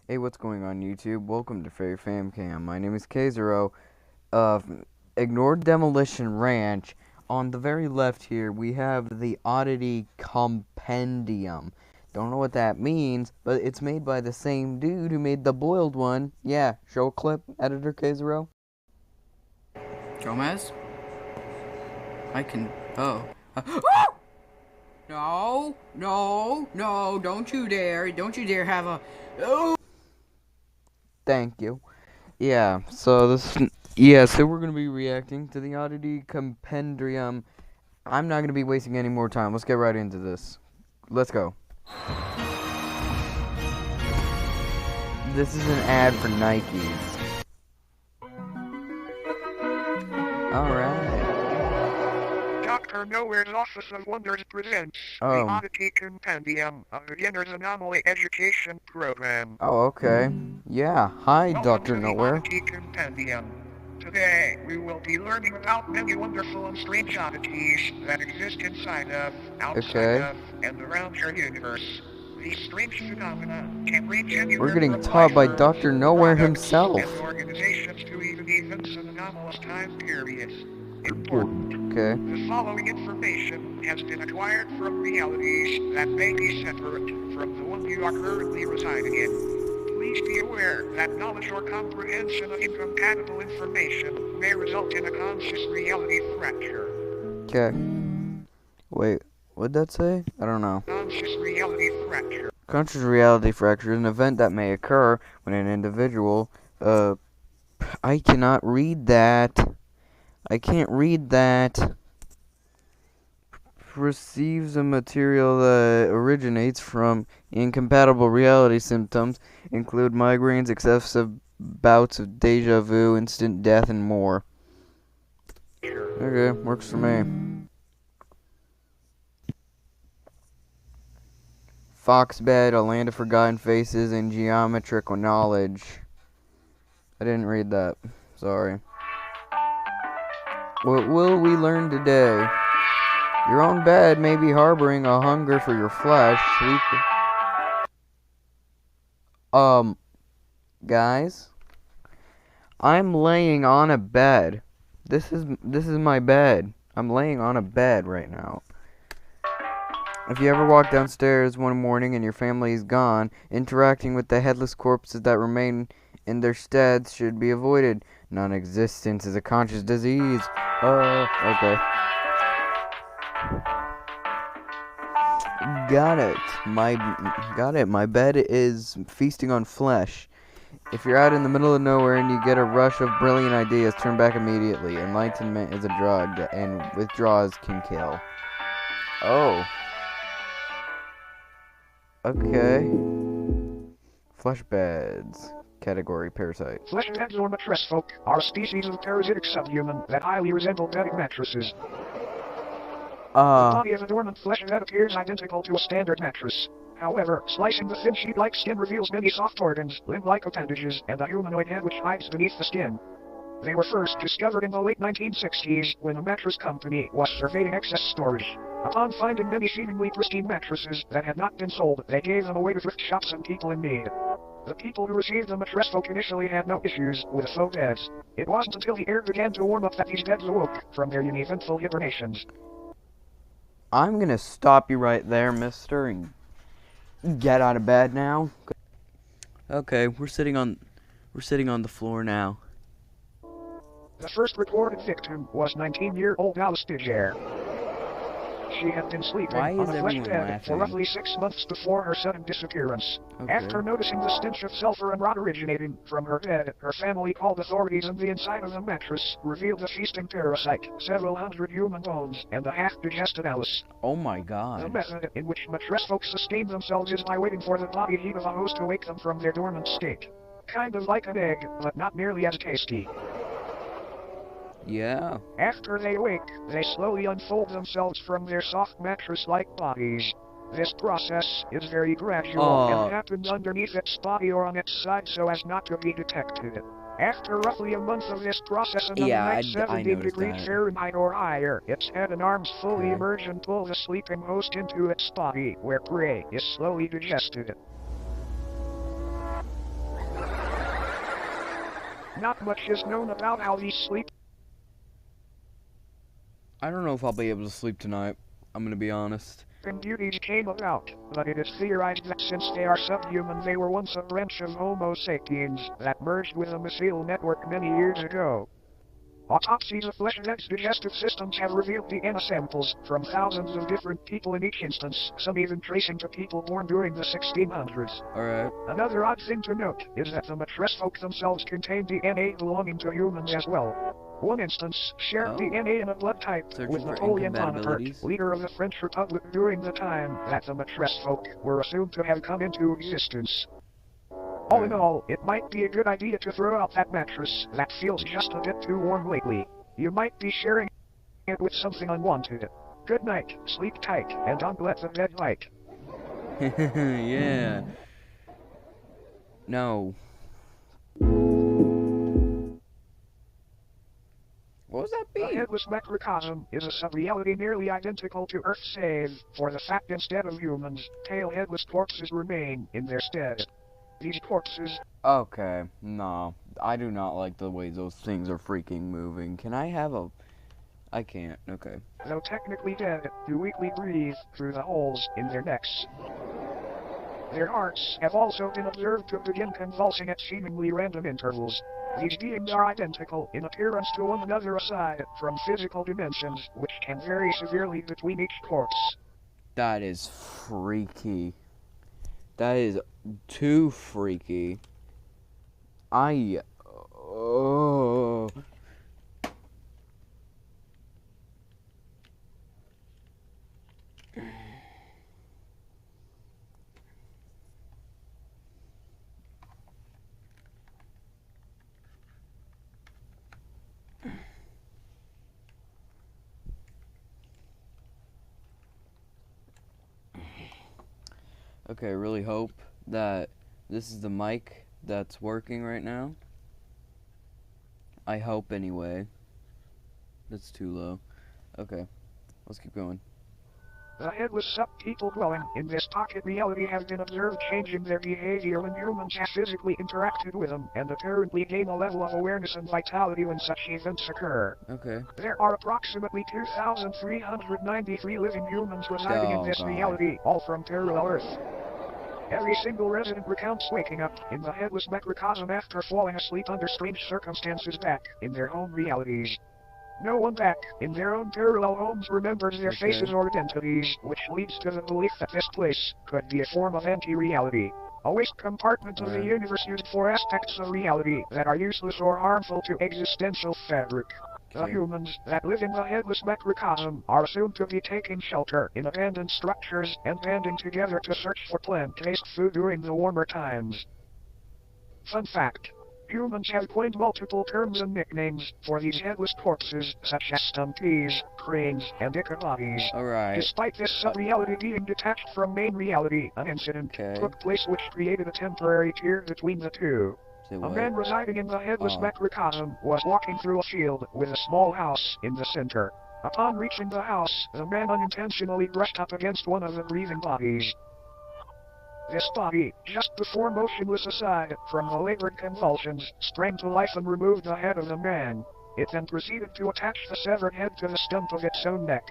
Hey, what's going on YouTube? Welcome to Fairy Fam Cam. My name is K0 of Ignored Demolition Ranch. On the very left here, we have the Oddity Compendium. Don't know what that means, but it's made by the same dude who made the boiled one. Yeah, show a clip, editor K0. Gomez? I can. Oh. No, no, no, don't you dare. Don't you dare have a. Oh! Thank you. Yeah, so so we're gonna be reacting to the Oddity Compendium. I'm not gonna be wasting any more time. Let's get right into this. Let's go. This is an ad for Nikes. Alright. Dr. Nowhere's Office of Wonders presents the Oddity Compendium, a beginner's anomaly education program. Oh, okay. Yeah. Hi, Welcome Dr. to the Nowhere. Oddity Compendium. Today, we will be learning about many wonderful and strange oddities that exist inside of, outside of, and around your universe. These strange phenomena can range anywhere We're getting from taught by life Dr. forms, Nowhere products, himself. and organizations to even events and anomalous time periods. Important. Okay. The following information has been acquired from realities that may be separate from the one you are currently residing in. Please be aware that knowledge or comprehension of incompatible information may result in a conscious reality fracture. Okay. Wait, what'd that say? I don't know. Conscious reality fracture. Conscious reality fracture is an event that may occur when an individual, I cannot read that. I can't read that. Receives a material that originates from incompatible reality. Symptoms include migraines, excessive bouts of deja vu, instant death, and more. Okay, works for me. Foxbed, a land of forgotten faces, and geometrical knowledge. I didn't read that. Sorry. What will we learn today? Your own bed may be harboring a hunger for your flesh. Guys, I'm laying on a bed. This is my bed. I'm laying on a bed right now. If you ever walk downstairs one morning and your family is gone, interacting with the headless corpses that remain in their stead should be avoided. Non-existence is a conscious disease. Okay. Got it. My bed is feasting on flesh. If you're out in the middle of nowhere and you get a rush of brilliant ideas, turn back immediately. Enlightenment is a drug, and withdrawals can kill. Oh. Okay. Flesh beds. Category parasite. Flesh beds or mattress folk are a species of parasitic subhuman that highly resemble bedding mattresses. The body of a dormant flesh bed appears identical to a standard mattress. However, slicing the thin sheet-like skin reveals many soft organs, limb-like appendages, and a humanoid head which hides beneath the skin. They were first discovered in the late 1960s when a mattress company was surveying excess storage. Upon finding many seemingly pristine mattresses that had not been sold, they gave them away to thrift shops and people in need. The people who received the mattress folk initially had no issues with faux beds. It wasn't until the air began to warm up that these beds awoke from their uneventful hibernations. I'm gonna stop you right there, mister, and get out of bed now. Okay, we're sitting on the floor now. The first reported victim was 19-year-old Alice Digere. She had been sleeping on a flesh bed for roughly 6 months before her sudden disappearance. Okay. After noticing the stench of sulfur and rot originating from her bed, her family called authorities, and the inside of the mattress revealed a feasting parasite, several hundred human bones, and a half-digested Alice. Oh my god. The method in which mattress folks sustain themselves is by waiting for the body heat of a host to wake them from their dormant state. Kind of like an egg, but not nearly as tasty. Yeah. After they awake, they slowly unfold themselves from their soft mattress-like bodies. This process is very gradual and happens underneath its body or on its side so as not to be detected. After roughly a month of this process and Yeah, 70 degrees Fahrenheit or higher, its head and arms fully emerge and pull the sleeping host into its body, where prey is slowly digested. not much is known about how these sleep I don't know if I'll be able to sleep tonight. I'm gonna be honest. beauties came about, but it is theorized that since they are subhuman, they were once a branch of Homo sapiens that merged with a mycelial network many years ago. Autopsies of fleshheads' digestive systems have revealed DNA samples from thousands of different people in each instance, some even tracing to people born during the 1600s. Alright. Another odd thing to note is that the mattress folk themselves contain DNA belonging to humans as well. One instance shared DNA in a blood type with Napoleon Bonaparte, leader of the French Republic during the time that the mattress folk were assumed to have come into existence. All in all, it might be a good idea to throw out that mattress that feels just a bit too warm lately. You might be sharing it with something unwanted. Good night, sleep tight, and don't let the bed light. Yeah. No. What was that The beat? headless macrocosm is a sub-reality nearly identical to Earth, save for the fact instead of humans, tail-headless corpses remain in their stead. These corpses... Okay, no. I do not like the way those things are freaking moving. Can I have a... I can't, okay. Though technically dead, do weakly breathe through the holes in their necks. Their hearts have also been observed to begin convulsing at seemingly random intervals. These beings are identical in appearance to one another aside from physical dimensions, which can vary severely between each corpse. That is freaky. That is too freaky. Oh. Okay, really hope that this is the mic that's working right now. I hope anyway. That's too low. Okay, let's keep going. The headless sub-people dwelling in this pocket reality have been observed changing their behavior when humans have physically interacted with them, and apparently gain a level of awareness and vitality when such events occur. Okay. There are approximately 2,393 living humans residing in this reality, all from parallel Earth. Every single resident recounts waking up in the headless macrocosm after falling asleep under strange circumstances back in their home realities. No one back in their own parallel homes remembers their faces or identities, which leads to the belief that this place could be a form of anti-reality. A waste compartment of the universe used for aspects of reality that are useless or harmful to existential fabric. The humans that live in the headless macrocosm are assumed to be taking shelter in abandoned structures and banding together to search for plant-based food during the warmer times. Fun fact. Humans have coined multiple terms and nicknames for these headless corpses, such as stumpies, cranes, and ichabodies. Alright. Despite this sub-reality being detached from main reality, an incident took place which created a temporary tier between the two. A man residing in the headless macrocosm was walking through a field with a small house in the center. Upon reaching the house, the man unintentionally brushed up against one of the breathing bodies. This body, just before motionless aside from the labored convulsions, sprang to life and removed the head of the man. It then proceeded to attach the severed head to the stump of its own neck.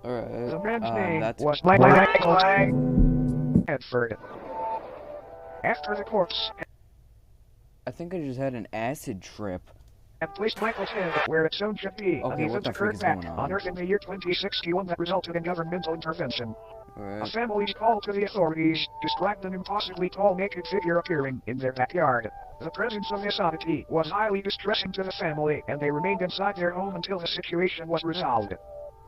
Alright. The man's name was Michael Edford. After the corpse I think I just had an acid trip. and placed Michael's head where its own should be, an event occurred back on Earth in the year 2061 that resulted in governmental intervention. A family's call to the authorities described an impossibly tall naked figure appearing in their backyard. The presence of this oddity was highly distressing to the family, and they remained inside their home until the situation was resolved.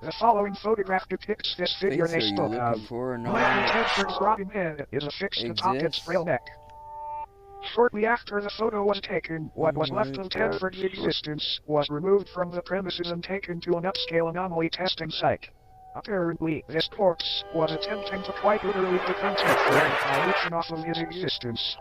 The following photograph depicts this figure they spoke of. Michael Tedford's rotting head is affixed atop its frail neck. Shortly after the photo was taken, what was left of Tedford's existence was removed from the premises and taken to an upscale anomaly testing site. Apparently, this corpse was attempting to quite literally become Tedford by leeching off of his existence.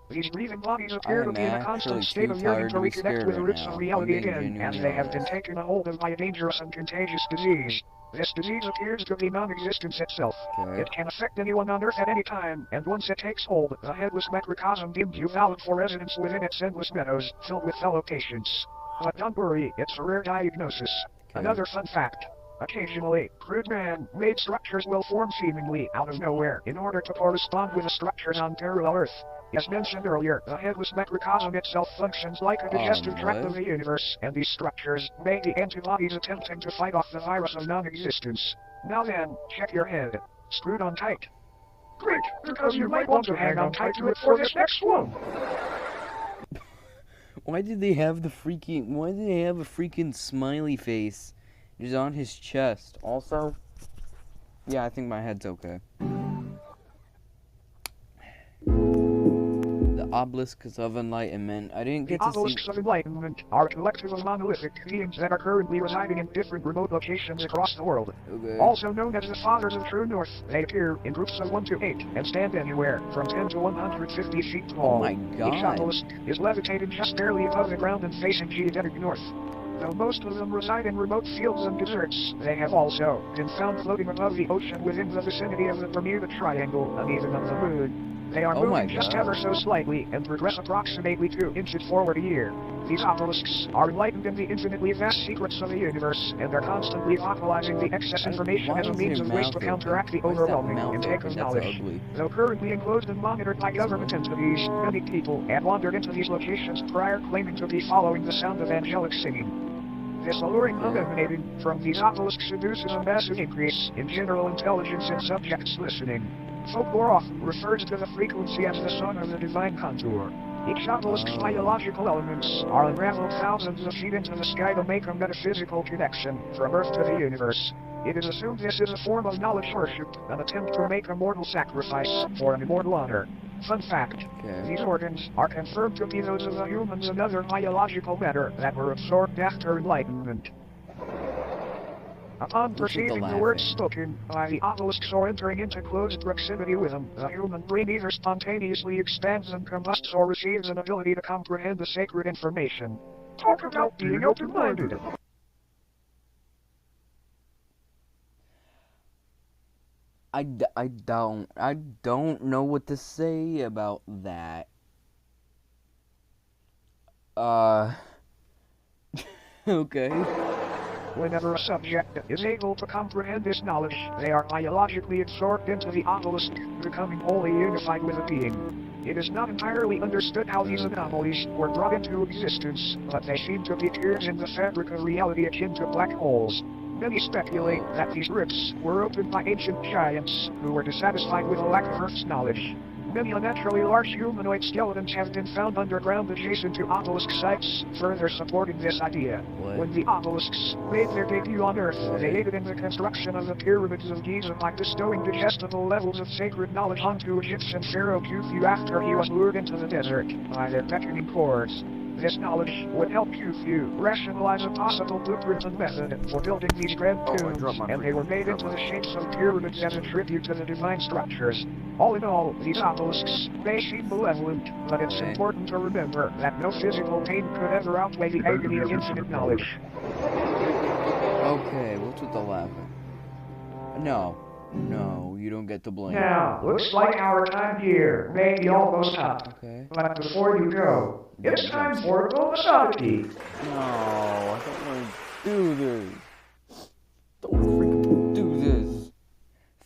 These breathing bodies appear to be in a constant state of yearning to reconnect with the roots of reality again, and they have been taken a hold of by a dangerous and contagious disease. This disease appears to be non-existence itself. Okay. It can affect anyone on Earth at any time, and once it takes hold, the headless macrocosm deems you valid for residence within its endless meadows, filled with fellow patients. But don't worry, it's a rare diagnosis. Okay. Another fun fact. Occasionally, crude man-made structures will form seemingly out of nowhere in order to correspond with the structures on parallel Earth. As mentioned earlier, the headless macrocosm itself functions like a digestive tract of the universe, and these structures may be antibodies attempting to fight off the virus of non-existence. Now then, check your head. Screwed on tight. Great, because you might want to hang on tight to it for this next one. Why did they have a freaking smiley face just on his chest? Also, yeah, I think my head's okay. The obelisks of enlightenment. I didn't get The to see. obelisks of enlightenment are a collective of monolithic beings that are currently residing in different remote locations across the world. Okay. Also known as the Fathers of True North, they appear in groups of 1 to 8 and stand anywhere from 10 to 150 feet tall. Oh my God. Each obelisk is levitated just barely above the ground and facing geodetic north. Though most of them reside in remote fields and deserts, they have also been found floating above the ocean within the vicinity of the Bermuda Triangle and even of the Moon. They are Oh my moving just God. ever so slightly and progress approximately 2 inches forward a year. These obelisks are enlightened in the infinitely vast secrets of the universe, and are constantly vocalizing the excess information Why as a is means your of ways mouth to open? counteract the Why is that overwhelming mouth intake open? of That's knowledge. ugly. Though currently enclosed and monitored by government entities, many people have wandered into these locations prior claiming to be following the sound of angelic singing. This alluring emanating from these obelisks seduces a massive increase in general intelligence in subjects listening. Folklore often refers to the frequency as the song of the divine contour. Each obelisk's biological elements are unraveled thousands of feet into the sky to make a metaphysical connection from Earth to the universe. It is assumed this is a form of knowledge worship, an attempt to make a mortal sacrifice for an immortal honor. Fun fact, these organs are confirmed to be those of the humans and other biological matter that were absorbed after enlightenment. Upon perceiving the words spoken by the obelisks or entering into close proximity with them, the human brain either spontaneously expands and combusts or receives an ability to comprehend the sacred information. Talk about being open-minded. I don't know what to say about that. Okay. Whenever a subject is able to comprehend this knowledge, they are biologically absorbed into the obelisk, becoming wholly unified with the being. It is not entirely understood how these anomalies were brought into existence, but they seem to be tears in the fabric of reality akin to black holes. Many speculate that these rifts were opened by ancient giants who were dissatisfied with a lack of Earth's knowledge. Many unnaturally large humanoid skeletons have been found underground adjacent to obelisk sites, further supporting this idea. When the obelisks made their debut on Earth, they aided in the construction of the pyramids of Giza by bestowing digestible levels of sacred knowledge onto Egyptian pharaoh Khufu after he was lured into the desert by their beckoning chords. This knowledge would help Khufu rationalize a possible blueprint and method for building these grand tombs, and they were made into the shapes of pyramids as a tribute to the divine structures. All in all, these obelisks may seem malevolent, but it's important to remember that no physical pain could ever outweigh the agony of infinite knowledge. Okay, what's with the laughing? No, you don't get to blame. Now, looks like our time here may be almost up. Okay. But before you go, it's time for a bonus oddity. No, I don't want to do this. Don't freaking do this.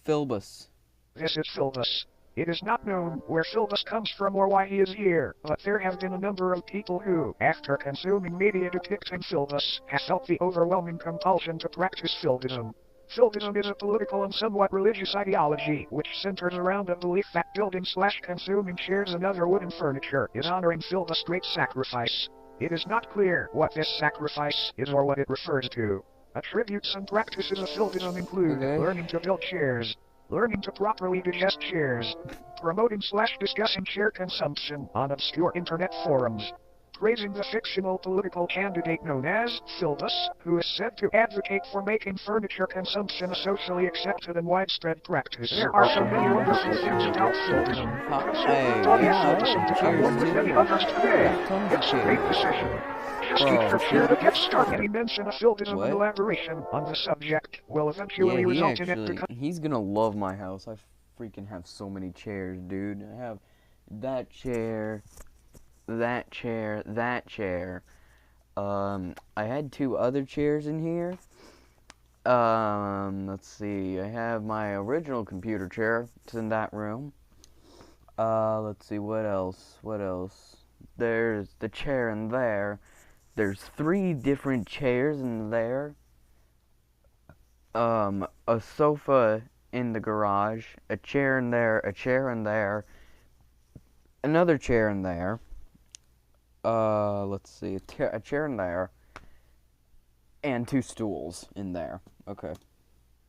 Philbus. This is Philbus. It is not known where Philbus comes from or why he is here, but there have been a number of people who, after consuming media depicting Philbus, have felt the overwhelming compulsion to practice Philbism. Philbism is a political and somewhat religious ideology which centers around a belief that building/consuming chairs and other wooden furniture is honoring Philbus' great sacrifice. It is not clear what this sacrifice is or what it refers to. Attributes and practices of Philbism include learning to build chairs, learning to properly digest chairs, promoting/discussing chair consumption on obscure internet forums, praising the fictional political candidate known as Phildus, who is said to advocate for making furniture consumption a socially accepted and widespread practice. There are so many wonderful things about Phildism. Consider Tony Phildism to come up with many others today. It's a great decision. Just keep your chair to get started. Any mention of Phildism and elaboration on the subject will eventually result in it becoming... He's gonna love my house. I freaking have so many chairs, dude. I have that chair, that chair, that chair. I had 2 other chairs in here. Let's see. I have my original computer chair. It's in that room. Let's see, what else? What else? There's the chair in there. There's 3 different chairs in there. A sofa in the garage, a chair in there, a chair in there, another chair in there. Let's see, a chair in there, and 2 stools in there. Okay.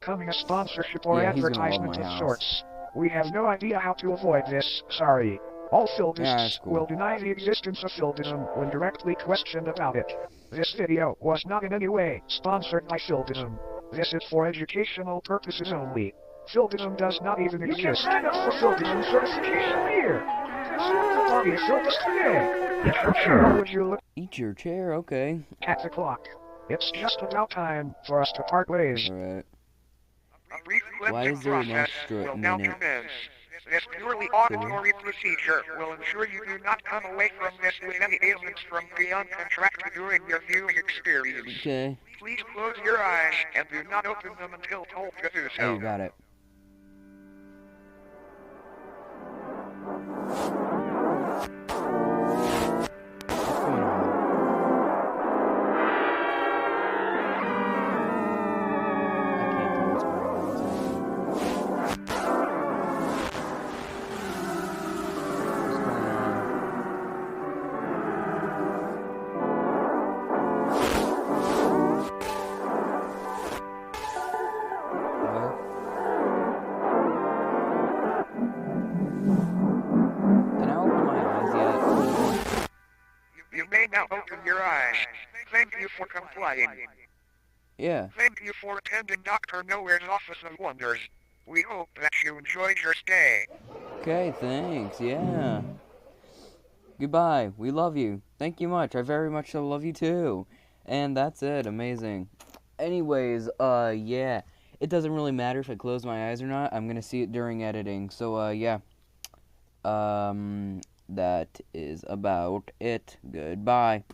Becoming a sponsorship or advertisement of sorts. We have no idea how to avoid this, sorry. All Phildists will deny the existence of Phildism when directly questioned about it. This video was not in any way sponsored by Phildism. This is for educational purposes only. Phildism does not even exist. You can sign up for Phildism certification here. Consider the body of Phildis today. Eat your chair. Would you look? Eat your chair, okay. At the clock. It's just about time for us to part ways. Alright. Why is there an extra minute? This purely auditory procedure will ensure you do not come away from this with any ailments from beyond contracted during your viewing experience. Okay. Please close your eyes and do not open them until told to do so. Oh, you got it. What's going on? I can't tell what's going on. What's happening? You may now open your eyes. Thank you for complying. Yeah. Thank you for attending Dr. Nowhere's Office of Wonders. We hope that you enjoyed your stay. Okay, thanks, yeah. Goodbye, we love you. Thank you much, I very much so love you too. And that's it, amazing. Anyways, yeah. It doesn't really matter if I close my eyes or not. I'm gonna see it during editing, so, yeah. That is about it. Goodbye.